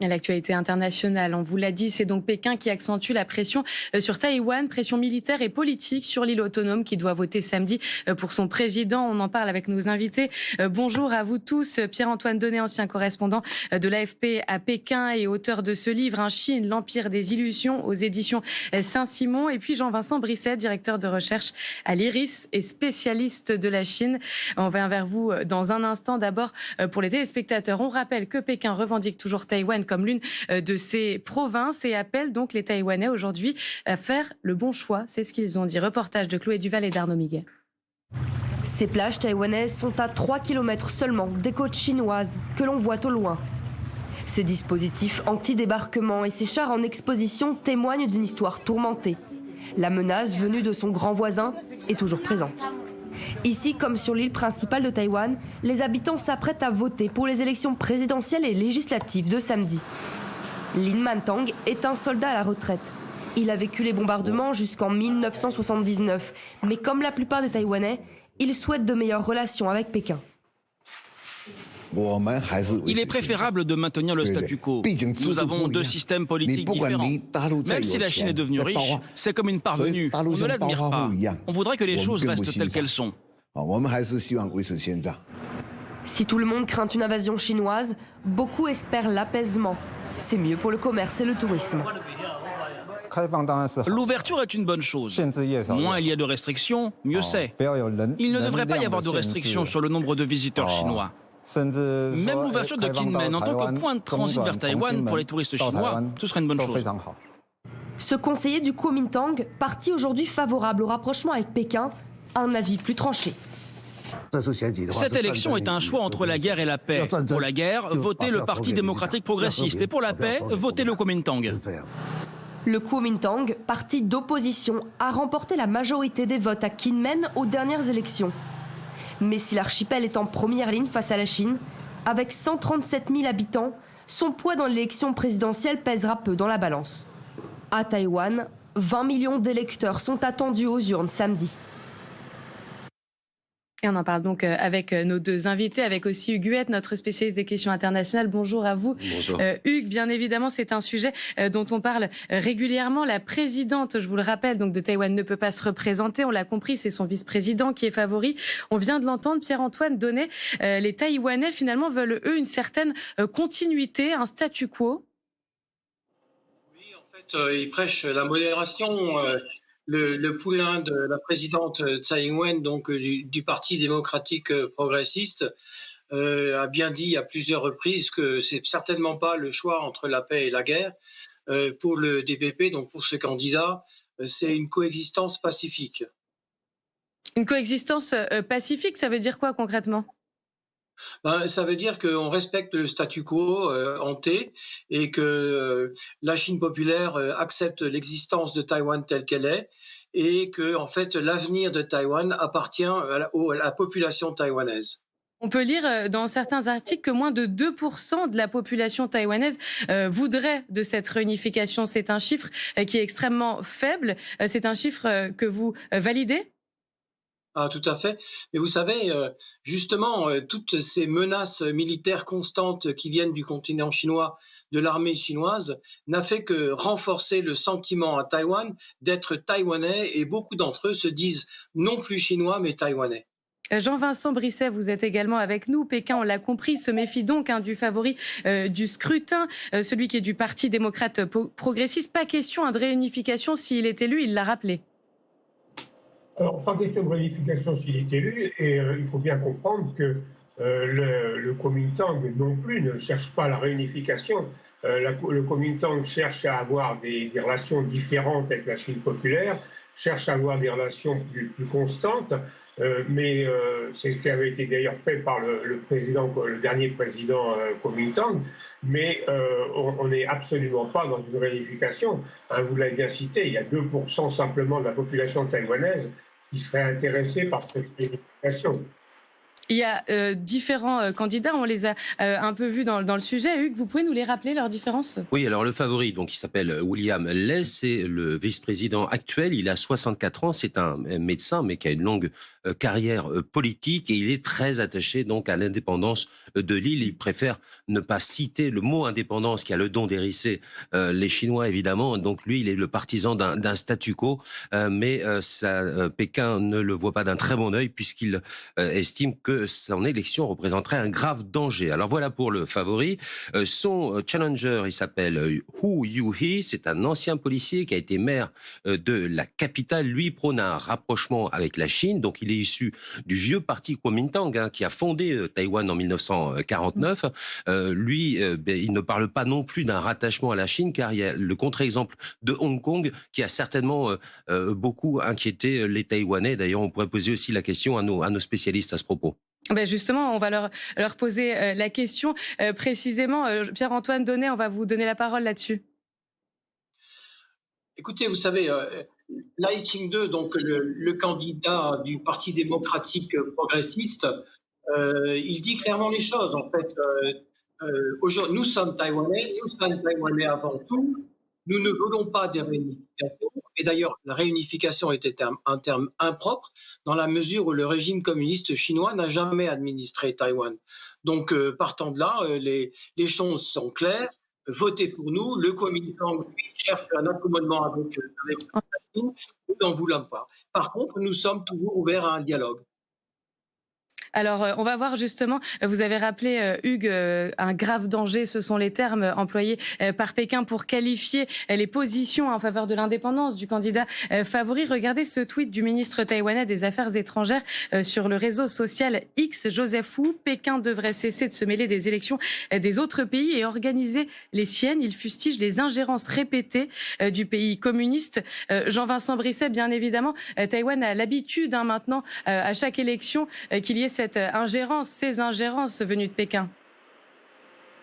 L'actualité internationale, on vous l'a dit, c'est donc Pékin qui accentue la pression sur Taïwan, pression militaire et politique sur l'île autonome qui doit voter samedi pour son président. On en parle avec nos invités. Bonjour à vous tous. Pierre-Antoine Donnet, ancien correspondant de l'AFP à Pékin et auteur de ce livre, Chine, l'Empire des illusions, aux éditions Saint-Simon. Et puis Jean-Vincent Brisset, directeur de recherche à l'IRIS et spécialiste de la Chine. On va vers vous dans un instant. D'abord, pour les téléspectateurs, on rappelle que Pékin revendique toujours Taïwan comme l'une de ses provinces et appelle donc les Taïwanais aujourd'hui à faire le bon choix. C'est ce qu'ils ont dit. Reportage de Chloé Duval et d'Arnaud Miguet. Ces plages taïwanaises sont à 3 km seulement des côtes chinoises que l'on voit au loin. Ces dispositifs anti-débarquement et ces chars en exposition témoignent d'une histoire tourmentée. La menace venue de son grand voisin est toujours présente. Ici, comme sur l'île principale de Taïwan, les habitants s'apprêtent à voter pour les élections présidentielles et législatives de samedi. Lin Mantang est un soldat à la retraite. Il a vécu les bombardements jusqu'en 1979, mais comme la plupart des Taïwanais, il souhaite de meilleures relations avec Pékin. Il est préférable de maintenir le statu quo. Nous avons deux systèmes politiques différents. Même si la Chine est devenue riche, c'est comme une parvenue. On ne l'admire pas. On voudrait que les choses restent telles qu'elles sont. Si tout le monde craint une invasion chinoise, beaucoup espèrent l'apaisement. C'est mieux pour le commerce et le tourisme. L'ouverture est une bonne chose. Moins il y a de restrictions, mieux c'est. Il ne devrait pas y avoir de restrictions sur le nombre de visiteurs chinois. Même l'ouverture de Kinmen en tant que point de transit vers Taïwan pour les touristes chinois, ce serait une bonne chose. Ce conseiller du Kuomintang, parti aujourd'hui favorable au rapprochement avec Pékin, a un avis plus tranché. Cette élection est un choix entre la guerre et la paix. Pour la guerre, votez le Parti démocratique progressiste et pour la paix, votez le Kuomintang. Le Kuomintang, parti d'opposition, a remporté la majorité des votes à Kinmen aux dernières élections. Mais si l'archipel est en première ligne face à la Chine, avec 137 000 habitants, son poids dans l'élection présidentielle pèsera peu dans la balance. À Taïwan, 20 millions d'électeurs sont attendus aux urnes samedi. Et on en parle donc avec nos deux invités, avec aussi Hugues Huette, notre spécialiste des questions internationales. Bonjour à vous. Bonjour. Hugues, bien évidemment, c'est un sujet dont on parle régulièrement. La présidente, je vous le rappelle, donc de Taïwan ne peut pas se représenter. On l'a compris, c'est son vice-président qui est favori. On vient de l'entendre, Pierre-Antoine Donnet. Les Taïwanais, finalement, veulent, eux, une certaine continuité, un statu quo. Oui, en fait, ils prêchent la modération. Le poulain de la présidente Tsai Ing-wen, donc du Parti démocratique progressiste, a bien dit à plusieurs reprises que c'est certainement pas le choix entre la paix et la guerre. Pour le DPP, donc pour ce candidat, c'est une coexistence pacifique. Une coexistence pacifique, ça veut dire quoi concrètement ? Ça veut dire qu'on respecte le statu quo hanté et que la Chine populaire accepte l'existence de Taïwan telle qu'elle est et que en fait, l'avenir de Taïwan appartient à la population taïwanaise. On peut lire dans certains articles que moins de 2% de la population taïwanaise voudrait de cette réunification. C'est un chiffre qui est extrêmement faible. C'est un chiffre que vous validez ? Ah, tout à fait. Mais vous savez, justement, toutes ces menaces militaires constantes qui viennent du continent chinois, de l'armée chinoise, n'a fait que renforcer le sentiment à Taïwan d'être taïwanais et beaucoup d'entre eux se disent non plus chinois mais taïwanais. Jean-Vincent Brisset, vous êtes également avec nous. Pékin, on l'a compris, se méfie donc du favori du scrutin, celui qui est du Parti démocrate progressiste. Pas question de réunification s'il est élu, il l'a rappelé. Alors, pas question de réunification s'il est élu, et il faut bien comprendre que le Kuomintang non plus ne cherche pas la réunification. Le Kuomintang cherche à avoir des relations différentes avec la Chine populaire, cherche à avoir des relations plus constantes, mais c'est ce qui avait été d'ailleurs fait par le dernier président Kuomintang, mais on n'est absolument pas dans une réunification. Vous l'avez bien cité, il y a 2% simplement de la population taïwanaise qui serait intéressée par cette réunification. Il y a différents candidats, on les a un peu vus dans le sujet. Hugues, vous pouvez nous les rappeler, leurs différences ? Oui, alors le favori, donc il s'appelle William Ley, c'est le vice-président actuel. Il a 64 ans, c'est un médecin, mais qui a une longue carrière politique et il est très attaché donc à l'indépendance de l'île. Il préfère ne pas citer le mot indépendance qui a le don d'hérisser les Chinois, évidemment. Donc lui, il est le partisan d'un statu quo, mais Pékin ne le voit pas d'un très bon œil puisqu'il estime que son élection représenterait un grave danger. Alors voilà pour le favori. Son challenger, il s'appelle Hu Yuhi, c'est un ancien policier qui a été maire de la capitale. Lui prône un rapprochement avec la Chine, donc il est issu du vieux parti Kuomintang qui a fondé Taïwan en 1949. Il ne parle pas non plus d'un rattachement à la Chine, car il y a le contre-exemple de Hong Kong qui a certainement beaucoup inquiété les Taïwanais. D'ailleurs, on pourrait poser aussi la question à nos spécialistes à ce propos. Ben justement, on va leur poser la question précisément. Pierre-Antoine Donnet, on va vous donner la parole là-dessus. Écoutez, vous savez, Lai Ching-te, donc le candidat du Parti démocratique progressiste, il dit clairement les choses. En fait, aujourd'hui, nous sommes Taïwanais avant tout. Nous ne voulons pas des réunifications. Et d'ailleurs, la réunification était un terme impropre dans la mesure où le régime communiste chinois n'a jamais administré Taïwan. Donc, partant de là, les choses sont claires. Votez pour nous. Le Kuomintang cherche un accommodement avec la Chine. Nous n'en voulons pas. Par contre, nous sommes toujours ouverts à un dialogue. Alors, on va voir justement, vous avez rappelé, Hugues, un grave danger, ce sont les termes employés par Pékin pour qualifier les positions en faveur de l'indépendance du candidat favori. Regardez ce tweet du ministre taïwanais des Affaires étrangères sur le réseau social X, Joseph Wu. Pékin devrait cesser de se mêler des élections des autres pays et organiser les siennes. Il fustige les ingérences répétées du pays communiste. Jean-Vincent Brisset, bien évidemment, Taïwan a l'habitude maintenant, à chaque élection, qu'il y ait ces ingérences venues de Pékin.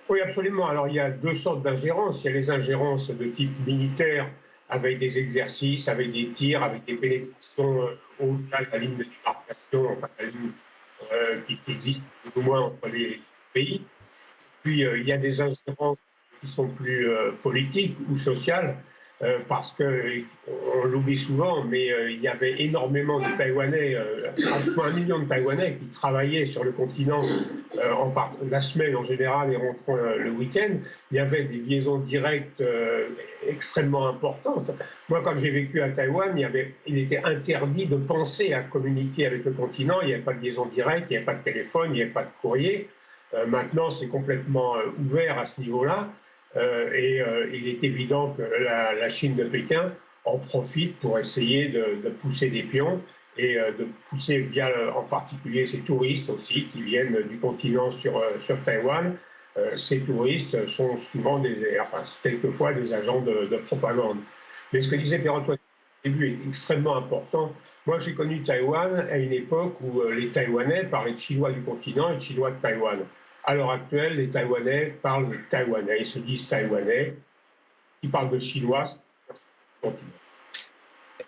Oui, absolument. Alors, il y a deux sortes d'ingérences. Il y a les ingérences de type militaire, avec des exercices, avec des tirs, avec des pénétrations au-delà de la ligne de démarcation, enfin, la ligne qui existe plus ou moins entre les pays. Puis, il y a des ingérences qui sont plus politiques ou sociales, parce qu'on l'oublie souvent, mais il y avait énormément de Taïwanais, pratiquement 1 million de Taïwanais qui travaillaient sur le continent la semaine en général et rentrant le week-end. Il y avait des liaisons directes extrêmement importantes. Moi, quand j'ai vécu à Taïwan, il était interdit de penser à communiquer avec le continent. Il n'y avait pas de liaison directe, il n'y avait pas de téléphone, il n'y avait pas de courrier. Maintenant, c'est complètement ouvert à ce niveau-là. Il est évident que la Chine de Pékin en profite pour essayer de pousser des pions et de pousser via en particulier ces touristes aussi qui viennent du continent sur Taïwan. Ces touristes sont souvent quelquefois des agents de propagande. Mais ce que disait Pierre-Antoine au début est extrêmement important. Moi, j'ai connu Taïwan à une époque où les Taïwanais parlaient de Chinois du continent et de Chinois de Taïwan. À l'heure actuelle, les Taïwanais parlent de Taïwanais, ils se disent Taïwanais, ils parlent de Chinois.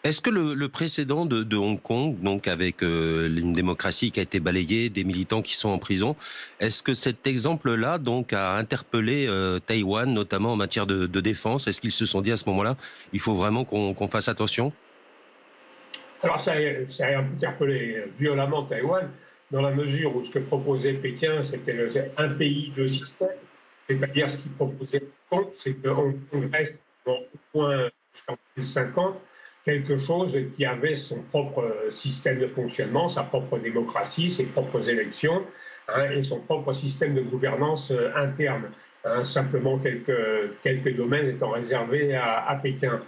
Est-ce que le précédent de Hong Kong, donc avec une démocratie qui a été balayée, des militants qui sont en prison, est-ce que cet exemple-là donc a interpellé Taïwan, notamment en matière de défense? Est-ce qu'ils se sont dit à ce moment-là, il faut vraiment qu'on fasse attention? Alors ça a interpellé violemment Taïwan, dans la mesure où ce que proposait Pékin, c'était un pays, deux systèmes. C'est-à-dire ce qu'il proposait, c'est qu'on reste au moins jusqu'en 2050 quelque chose qui avait son propre système de fonctionnement, sa propre démocratie, ses propres élections et son propre système de gouvernance interne. Simplement quelques domaines étant réservés à Pékin.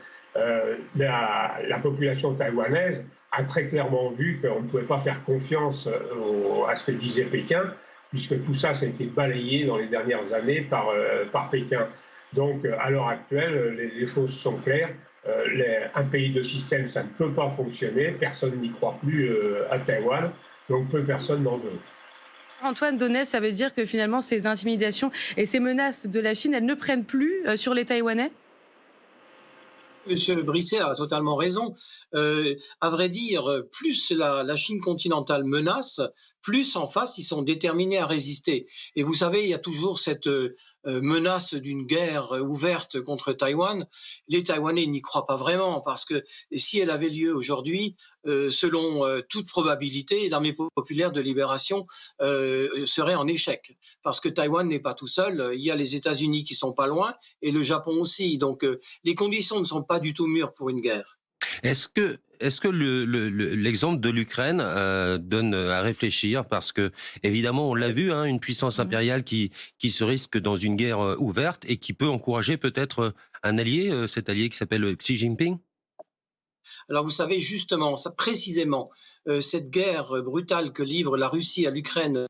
La population taïwanaise a très clairement vu qu'on ne pouvait pas faire confiance à ce que disait Pékin, puisque tout ça a été balayé dans les dernières années par Pékin. Donc, à l'heure actuelle, les choses sont claires. Un pays de système, ça ne peut pas fonctionner. Personne n'y croit plus à Taïwan, donc peu personne n'en veut. Antoine Donnet, ça veut dire que finalement, ces intimidations et ces menaces de la Chine, elles ne prennent plus sur les Taïwanais ? Monsieur Brisset a totalement raison. À vrai dire, plus la Chine continentale menace, plus en face, ils sont déterminés à résister. Et vous savez, il y a toujours cette menace d'une guerre ouverte contre Taïwan. Les Taïwanais n'y croient pas vraiment, parce que si elle avait lieu aujourd'hui, selon toute probabilité, l'armée populaire de libération serait en échec. Parce que Taïwan n'est pas tout seul, il y a les États-Unis qui sont pas loin, et le Japon aussi. Donc les conditions ne sont pas du tout mûres pour une guerre. Est-ce que l'exemple de l'Ukraine donne à réfléchir, parce que évidemment on l'a vu, hein, une puissance impériale qui se risque dans une guerre ouverte et qui peut encourager peut-être un allié, cet allié qui s'appelle Xi Jinping? Alors vous savez justement, précisément, cette guerre brutale que livre la Russie à l'Ukraine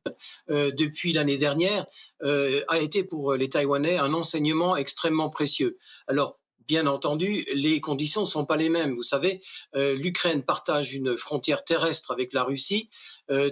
depuis l'année dernière a été pour les Taïwanais un enseignement extrêmement précieux. Alors, bien entendu, les conditions ne sont pas les mêmes. Vous savez, l'Ukraine partage une frontière terrestre avec la Russie.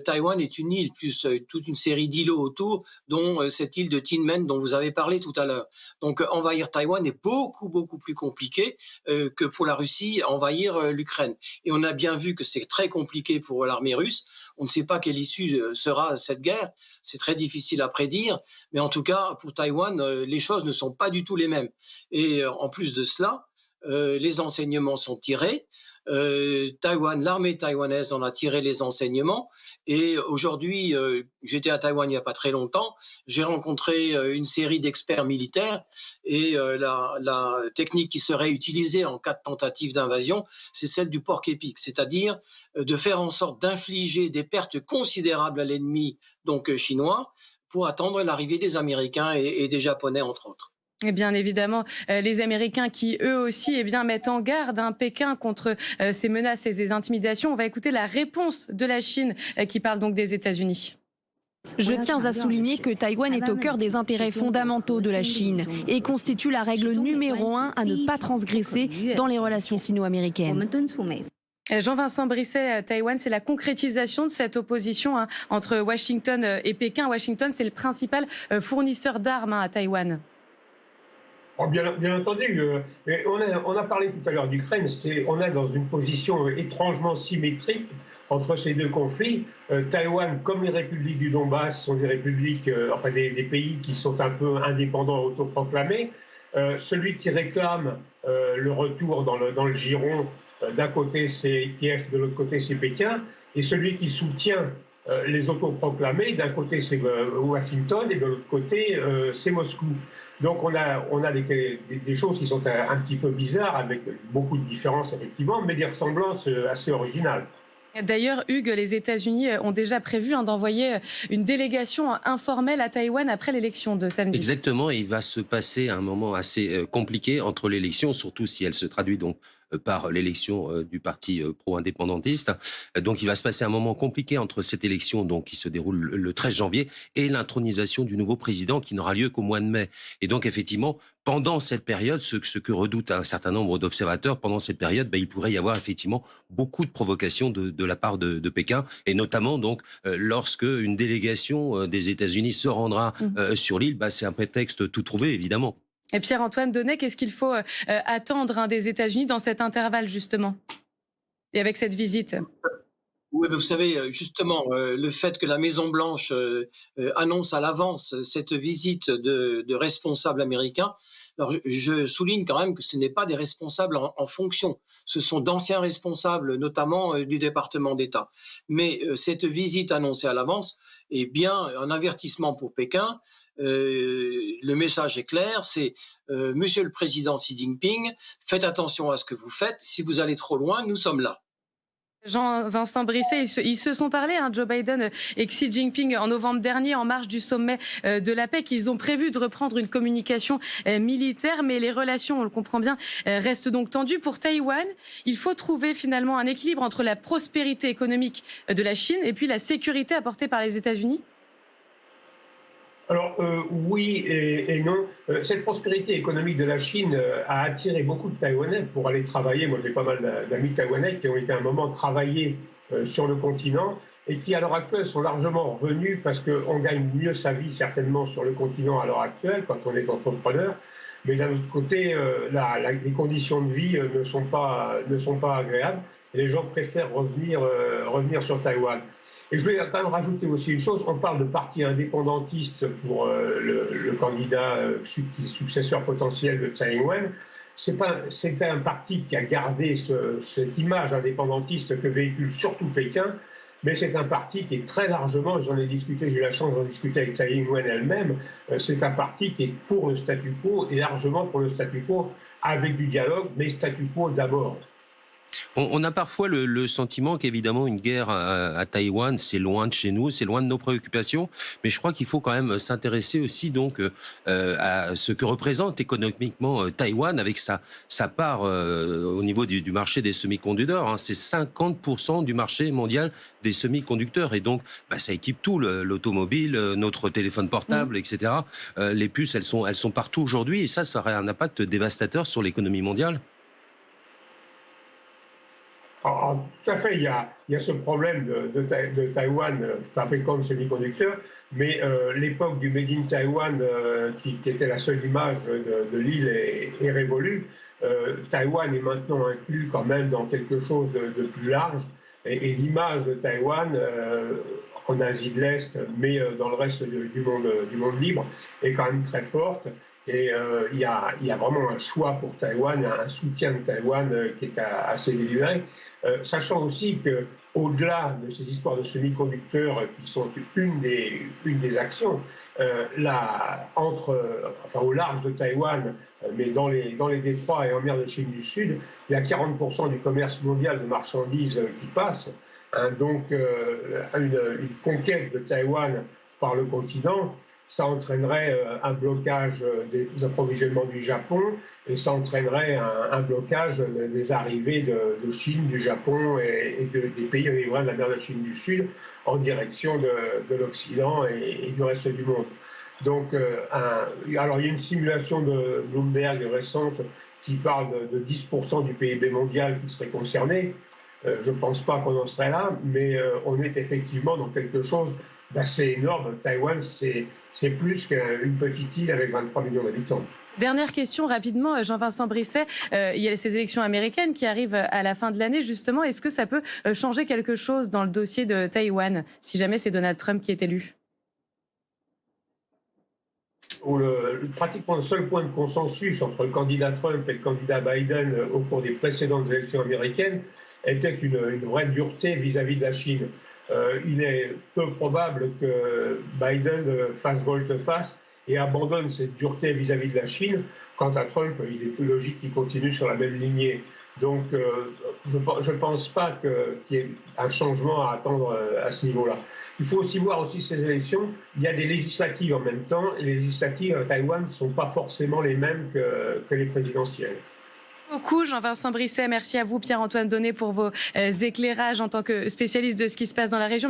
Taïwan est une île, plus toute une série d'îlots autour, dont cette île de Kinmen dont vous avez parlé tout à l'heure. Donc envahir Taïwan est beaucoup, beaucoup plus compliqué que pour la Russie envahir l'Ukraine. Et on a bien vu que c'est très compliqué pour l'armée russe. On ne sait pas quelle issue sera cette guerre. C'est très difficile à prédire. Mais en tout cas, pour Taïwan, les choses ne sont pas du tout les mêmes. Et en plus de cela, les enseignements sont tirés. L'armée taïwanaise en a tiré les enseignements. Et aujourd'hui, j'étais à Taïwan il n'y a pas très longtemps, j'ai rencontré une série d'experts militaires et la technique qui serait utilisée en cas de tentative d'invasion, c'est celle du porc épic, c'est-à-dire de faire en sorte d'infliger des pertes considérables à l'ennemi, donc chinois, pour attendre l'arrivée des Américains et des Japonais, entre autres. Et bien évidemment, les Américains qui, eux aussi, mettent en garde Pékin contre ces menaces et ces intimidations. On va écouter la réponse de la Chine qui parle donc des États-Unis. Je tiens à souligner que Taïwan est au cœur des intérêts fondamentaux de la Chine et constitue la règle numéro 1 à ne pas transgresser dans les relations sino-américaines. Jean-Vincent Brisset, Taïwan, c'est la concrétisation de cette opposition entre Washington et Pékin. Washington, c'est le principal fournisseur d'armes à Taïwan. Bien entendu, mais on a parlé tout à l'heure d'Ukraine, on est dans une position étrangement symétrique entre ces deux conflits. Taïwan, comme les républiques du Donbass, sont des républiques, des pays qui sont un peu indépendants, autoproclamés. Celui qui réclame le retour dans le giron, d'un côté c'est Kiev, de l'autre côté c'est Pékin, et celui qui soutient les autoproclamés, d'un côté c'est Washington et de l'autre côté c'est Moscou. Donc on a des choses qui sont un petit peu bizarres, avec beaucoup de différences effectivement, mais des ressemblances assez originales. D'ailleurs, Hugues, les États-Unis ont déjà prévu d'envoyer une délégation informelle à Taïwan après l'élection de samedi. Exactement, et il va se passer un moment assez compliqué entre l'élection, surtout si elle se traduit donc par l'élection du parti pro-indépendantiste. Donc il va se passer un moment compliqué entre cette élection donc qui se déroule le 13 janvier et l'intronisation du nouveau président qui n'aura lieu qu'au mois de mai. Et donc effectivement, pendant cette période, ce que redoutent un certain nombre d'observateurs, pendant cette période, il pourrait y avoir effectivement beaucoup de provocations de la part de Pékin, et notamment donc lorsque une délégation des États-Unis se rendra sur l'île, c'est un prétexte tout trouvé évidemment. Et Pierre-Antoine Donnet, qu'est-ce qu'il faut attendre des États-Unis dans cet intervalle, justement, et avec cette visite ? Oui, vous savez, justement, le fait que la Maison-Blanche annonce à l'avance cette visite de responsables américains, alors je souligne quand même que ce n'est pas des responsables en fonction, ce sont d'anciens responsables, notamment du département d'État. Mais cette visite annoncée à l'avance est bien un avertissement pour Pékin. Le message est clair, c'est Monsieur le Président Xi Jinping, faites attention à ce que vous faites, si vous allez trop loin, nous sommes là. Jean-Vincent Brisset, ils se sont parlé, Joe Biden et Xi Jinping, en novembre dernier, en marge du sommet de la paix, qu'ils ont prévu de reprendre une communication militaire, mais les relations, on le comprend bien, restent donc tendues. Pour Taïwan, il faut trouver finalement un équilibre entre la prospérité économique de la Chine et puis la sécurité apportée par les États-Unis. Alors oui et non. Cette prospérité économique de la Chine a attiré beaucoup de Taïwanais pour aller travailler. Moi, j'ai pas mal d'amis taïwanais qui ont été à un moment travailler sur le continent et qui, à l'heure actuelle, sont largement revenus parce qu'on gagne mieux sa vie certainement sur le continent à l'heure actuelle quand on est entrepreneur. Mais d'un autre côté, les conditions de vie ne sont pas agréables et les gens préfèrent revenir sur Taïwan. Et je vais quand même rajouter aussi une chose, on parle de parti indépendantiste pour le candidat successeur potentiel de Tsai Ing-wen. C'est un parti qui a gardé cette image indépendantiste que véhicule surtout Pékin, mais c'est un parti qui est très largement, j'en ai discuté, j'ai eu la chance d'en discuter avec Tsai Ing-wen elle-même, c'est un parti qui est pour le statu quo et largement pour le statu quo avec du dialogue, mais statu quo d'abord. On a parfois le sentiment qu'évidemment une guerre à Taïwan, c'est loin de chez nous, c'est loin de nos préoccupations, mais je crois qu'il faut quand même s'intéresser aussi donc à ce que représente économiquement Taïwan avec sa part au niveau du marché des semi-conducteurs. Hein. C'est 50% du marché mondial des semi-conducteurs et donc ça équipe tout, l'automobile, notre téléphone portable, etc. Les puces, elles sont partout aujourd'hui et ça aurait un impact dévastateur sur l'économie mondiale. Alors, tout à fait, il y a ce problème de Taïwan fabricant de semi-conducteurs, mais l'époque du Made in Taiwan, qui était la seule image de l'île, est révolue. Taïwan est maintenant inclus quand même dans quelque chose de plus large, et l'image de Taïwan en Asie de l'Est, mais dans le reste du monde libre, est quand même très forte. Et il y a vraiment un choix pour Taïwan, un soutien de Taïwan qui est assez délibéré. Sachant aussi qu'au-delà de ces histoires de semi-conducteurs qui sont une des actions, au large de Taïwan, mais dans les détroits et en mer de Chine du Sud, il y a 40% du commerce mondial de marchandises qui passe. Hein, donc une conquête de Taïwan par le continent, ça entraînerait un blocage des approvisionnements du Japon et ça entraînerait un blocage des arrivées de Chine, du Japon et des pays riverains de la mer de Chine du Sud en direction de l'Occident et du reste du monde. Donc, alors il y a une simulation de Bloomberg récente qui parle de 10% du PIB mondial qui serait concerné. Je ne pense pas qu'on en serait là, mais on est effectivement dans quelque chose d'assez énorme. Taïwan, c'est plus qu'une petite île avec 23 millions d'habitants. Dernière question rapidement, Jean-Vincent Brisset. Il y a ces élections américaines qui arrivent à la fin de l'année, justement. Est-ce que ça peut changer quelque chose dans le dossier de Taïwan, si jamais c'est Donald Trump qui est élu ? Pratiquement le seul point de consensus entre le candidat Trump et le candidat Biden au cours des précédentes élections américaines était une vraie dureté vis-à-vis de la Chine. Il est peu probable que Biden fasse volte-face et abandonne cette dureté vis-à-vis de la Chine. Quant à Trump, il est plus logique qu'il continue sur la même lignée. Donc, je ne pense pas qu'il y ait un changement à attendre à ce niveau-là. Il faut aussi voir aussi ces élections. Il y a des législatives en même temps, et les législatives à Taïwan ne sont pas forcément les mêmes que les présidentielles. Beaucoup, Jean-Vincent Brisset. Merci à vous, Pierre-Antoine Donnet, pour vos éclairages en tant que spécialiste de ce qui se passe dans la région.